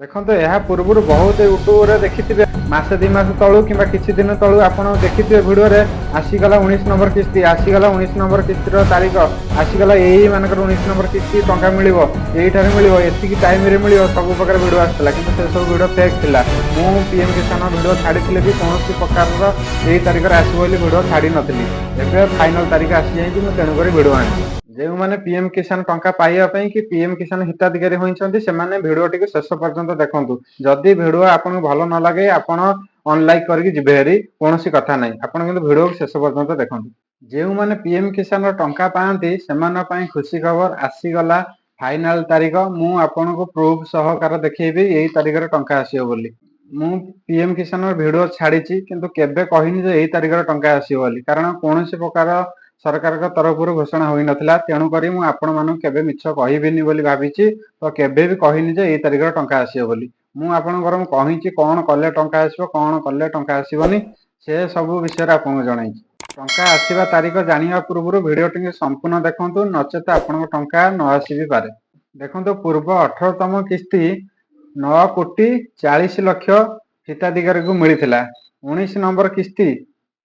ଦେଖନ୍ତୁ ଏହା ପୂର୍ବରୁ ବହୁତ ୟୁଟ୍ୟୁବରେ ଦେଖିଥିବେ ମାସେ 2 ମାସ ତଳୁ କିମ୍ବା କିଛି ଦିନ ତଳୁ ଆପଣ ଦେଖିଥିବେ ଭିଡ଼ିଓରେ ଆସିଗଲା 19 ନମ୍ବର କିସ୍ତି, ଆସିଗଲା 19 ନମ୍ବର କିସ୍ତିର ତାରିଖ, ଆସିଗଲା ଏଇ ମାନଙ୍କର 19 ନମ୍ବର କିସ୍ତି ଟଙ୍କା ମିଳିବ, ଏଇଠାରେ ମିଳିବ, ଏତିକି ଟାଇମରେ ମିଳିବ, ସବୁ ପ୍ରକାର ଭିଡ଼ିଓ ଆସିଥିଲା। କିନ୍ତୁ ସେ ସବୁ ଭିଡ଼ିଓ ଫେକ୍ ଥିଲା। ମୁଁ ପିଏମ୍ କିଷାନ ଭିଡ଼ିଓ ଛାଡ଼ିଥିଲେ ବି କୌଣସି ପ୍ରକାରର ଏଇ ତାରିଖରେ ଆସିବ ବୋଲି ଭିଡ଼ିଓ ଛାଡ଼ି ନଥିଲି। ଏବେ ଫାଇନାଲ ତାରିଖ ଆସିଯାଇଛି, ମୁଁ ତେଣୁକରି ଭିଡ଼ିଓ ଆଣିଛି। ଯେଉଁମାନେ ପିଏମ୍ କିଷାନ ଟଙ୍କା ପାଇବା ପାଇଁ କି ପିଏମ୍ କିଷାନ ହିତାଧିକାରୀ ହୋଇଛନ୍ତି ସେମାନେ ଭିଡ଼ିଓଟିକୁ ଶେଷ ପର୍ଯ୍ୟନ୍ତ ଦେଖନ୍ତୁ। ଯଦି ଭିଡ଼ିଓ ଆପଣଙ୍କୁ ଭଲ ନ ଲାଗେ ଆପଣ ଅନଲାଇକ୍ କରିକି ଯିବେ ହେରି, କୌଣସି କଥା ନାହିଁ। ଆପଣ କିନ୍ତୁ ଭିଡ଼ିଓକୁ ଶେଷ ପର୍ଯ୍ୟନ୍ତ ଦେଖନ୍ତୁ। ଯେଉଁମାନେ ପିଏମ୍ କିଷାନର ଟଙ୍କା ପାଆନ୍ତି ସେମାନଙ୍କ ପାଇଁ ଖୁସି ଖବର ଆସିଗଲା ଫାଇନାଲ ତାରିଖ। ମୁଁ ଆପଣଙ୍କୁ ପ୍ରୁଫ୍ ସହକାର ଦେଖେଇବି ଏଇ ତାରିଖରେ ଟଙ୍କା ଆସିବ ବୋଲି। ମୁଁ ପିଏମ୍ କିଷାନର ଭିଡ଼ିଓ ଛାଡ଼ିଛି କିନ୍ତୁ କେବେ କହିନି ଯେ ଏଇ ତାରିଖରେ ଟଙ୍କା ଆସିବ ବୋଲି, କାରଣ କୌଣସି ପ୍ରକାର ସରକାରଙ୍କ ତରଫରୁ ଘୋଷଣା ହୋଇନଥିଲା। ତେଣୁକରି ମୁଁ ଆପଣମାନଙ୍କୁ କେବେ ମିଛ କହିବିନି ବୋଲି ଭାବିଛି, ତ କେବେ ବି କହିନି ଯେ ଏଇ ତାରିଖରେ ଟଙ୍କା ଆସିବ ବୋଲି। ମୁଁ ଆପଣଙ୍କର କହିଛି କଣ କଲେ ଟଙ୍କା ଆସିବ, କଣ କଲେ ଟଙ୍କା ଆସିବନି, ସେ ସବୁ ବିଷୟରେ ଆପଣଙ୍କୁ ଜଣାଇଛି। ଟଙ୍କା ଆସିବା ତାରିଖ ଜାଣିବା ପୂର୍ବରୁ ଭିଡ଼ିଓଟିକୁ ସମ୍ପୂର୍ଣ୍ଣ ଦେଖନ୍ତୁ, ନଚେତ ଆପଣଙ୍କ ଟଙ୍କା ନ ଆସି ବି ପାରେ। ଦେଖନ୍ତୁ ପୂର୍ବ 18ତମ କିସ୍ତି 9,40,00,000 ହିତାଧିକାରୀଙ୍କୁ ମିଳିଥିଲା। 19 ନମ୍ବର କିସ୍ତି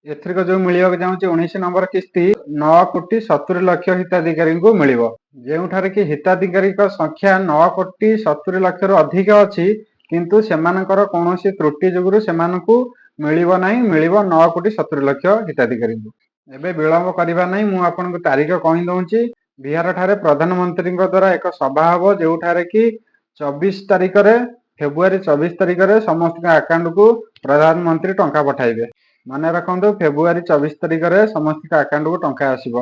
ଏଥରିକ ଯୋଉ ମିଳିବାକୁ ଯାଉଛି 19 ନମ୍ବର କିସ୍ତି 9,70,00,000 ହିତାଧିକାରୀଙ୍କୁ ମିଳିବ। ଯେଉଁଠାରେ କି ହିତାଧିକାରୀଙ୍କ ସଂଖ୍ୟା 9,70,00,000ରୁ ଅଧିକ ଅଛି, କିନ୍ତୁ ସେମାନଙ୍କର କୌଣସି ତ୍ରୁଟି ଯୋଗୁରୁ ସେମାନଙ୍କୁ ମିଳିବ ନାହିଁ, ମିଳିବ 9,70,00,000 ହିତାଧିକାରୀଙ୍କୁ। ଏବେ ବିଳମ୍ବ କରିବା ନାହିଁ, ମୁଁ ଆପଣଙ୍କୁ ତାରିଖ କହିଦଉଛି। ବିହାର ଠାରେ ପ୍ରଧାନମନ୍ତ୍ରୀଙ୍କ ଦ୍ୱାରା ଏକ ସଭା ହେବ, ଯେଉଁଠାରେ କି 24 ତାରିଖରେ ଫେବୃଆରୀ 24 ତାରିଖରେ ସମସ୍ତଙ୍କ ଆକାଉଣ୍ଟକୁ ପ୍ରଧାନମନ୍ତ୍ରୀ ଟଙ୍କା ପଠାଇବେ। ମନେ ରଖନ୍ତୁ ଫେବୃଆରୀ 24 ତାରିଖରେ ସମସ୍ତଙ୍କ ଆକାଉଣ୍ଟକୁ ଟଙ୍କା ଆସିବ।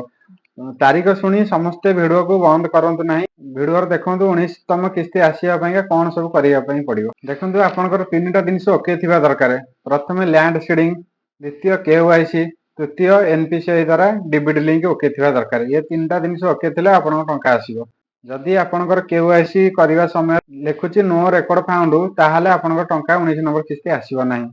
ତାରିଖ ଶୁଣି ସମସ୍ତେ ଭିଡ଼ିଓକୁ ବନ୍ଦ କରନ୍ତୁ ନାହିଁ। ଭିଡ଼ିଓରେ ଦେଖନ୍ତୁ 19ତମ କିସ୍ତି ଆସିବା ପାଇଁକା କଣ ସବୁ କରିବା ପାଇଁ ପଡ଼ିବ। ଦେଖନ୍ତୁ ଆପଣଙ୍କର 3ଟା ଜିନିଷ ଓକେ ଥିବା ଦରକାର। ପ୍ରଥମେ ଲ୍ୟାଣ୍ଡ ସିଡିଂ, ଦ୍ୱିତୀୟ KYC, ତୃତୀୟ NPCI ଦ୍ୱାରା ଡିବିଟି ଲିଙ୍କ ଓକେ ଥିବା ଦରକାର। ଏ 3ଟା ଜିନିଷ ଓକେ ଥିଲେ ଆପଣଙ୍କ ଟଙ୍କା ଆସିବ। ଯଦି ଆପଣଙ୍କର KYC କରିବା ସମୟରେ ଲେଖୁଛି ନୋ ରେକର୍ଡ ଫାଉଣ୍ଡ, ତାହେଲେ ଆପଣଙ୍କ ଟଙ୍କା 19 ନମ୍ବର କିସ୍ତି ଆସିବ ନାହିଁ।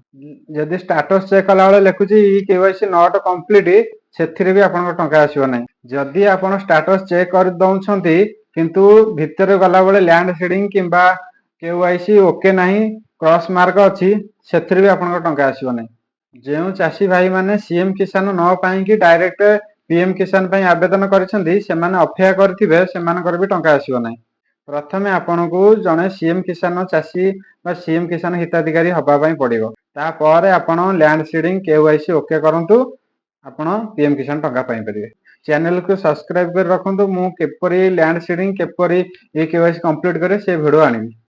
ଯଦି ଷ୍ଟାଟସ ଚେକ୍ କଲାବେଳେ ଲେଖୁଛି KYC ନଟ୍ କମ୍ପ୍ଲିଟ, ସେଥିରେ ବି ଆପଣଙ୍କ ଟଙ୍କା ଆସିବ ନାହିଁ। ଯଦି ଆପଣ ଷ୍ଟାଟସ ଚେକ୍ କରିଦେଉଛନ୍ତି କିନ୍ତୁ ଭିତରେ ଗଲାବେଳେ ଲ୍ୟାଣ୍ଡ ସିଡିଂ କିମ୍ବା KYC ଓକେ ନାହିଁ, କ୍ରସ୍ ମାର୍କ ଅଛି, ସେଥିରେ ବି ଆପଣଙ୍କ ଟଙ୍କା ଆସିବ ନାହିଁ। ଯେଉଁ ଚାଷୀ ଭାଇମାନେ CM କିଷାନ ନ ପାଇଁକି ଡାଇରେକ୍ଟ PM କିଷାନ ପାଇଁ ଆବେଦନ କରିଛନ୍ତି, ସେମାନେ ଅପେକ୍ଷା କରିଥିବେ, ସେମାନଙ୍କର ବି ଟଙ୍କା ଆସିବ ନାହିଁ। ପ୍ରଥମେ ଆପଣଙ୍କୁ ଜଣେ CM କିଷାନ ଚାଷୀ ବା CM କିଷାନ ହିତାଧିକାରୀ ହବା ପାଇଁ ପଡ଼ିବ। ତାପରେ ଆପଣ ଲ୍ୟାଣ୍ଡ ସିଡିଂ KYC ଓକେ କରନ୍ତୁ, ଆପଣ PM କିଷାନ ଟଙ୍କା ପାଇପାରିବେ। ଚ୍ୟାନେଲକୁ ସବସ୍କ୍ରାଇବ କରି ରଖନ୍ତୁ। ମୁଁ କିପରି ଲ୍ୟାଣ୍ଡ ସିଡିଂ, କିପରି KYC କମ୍ପ୍ଲିଟ୍ କରେ ସେ ଭିଡ଼ିଓ ଆଣିବି।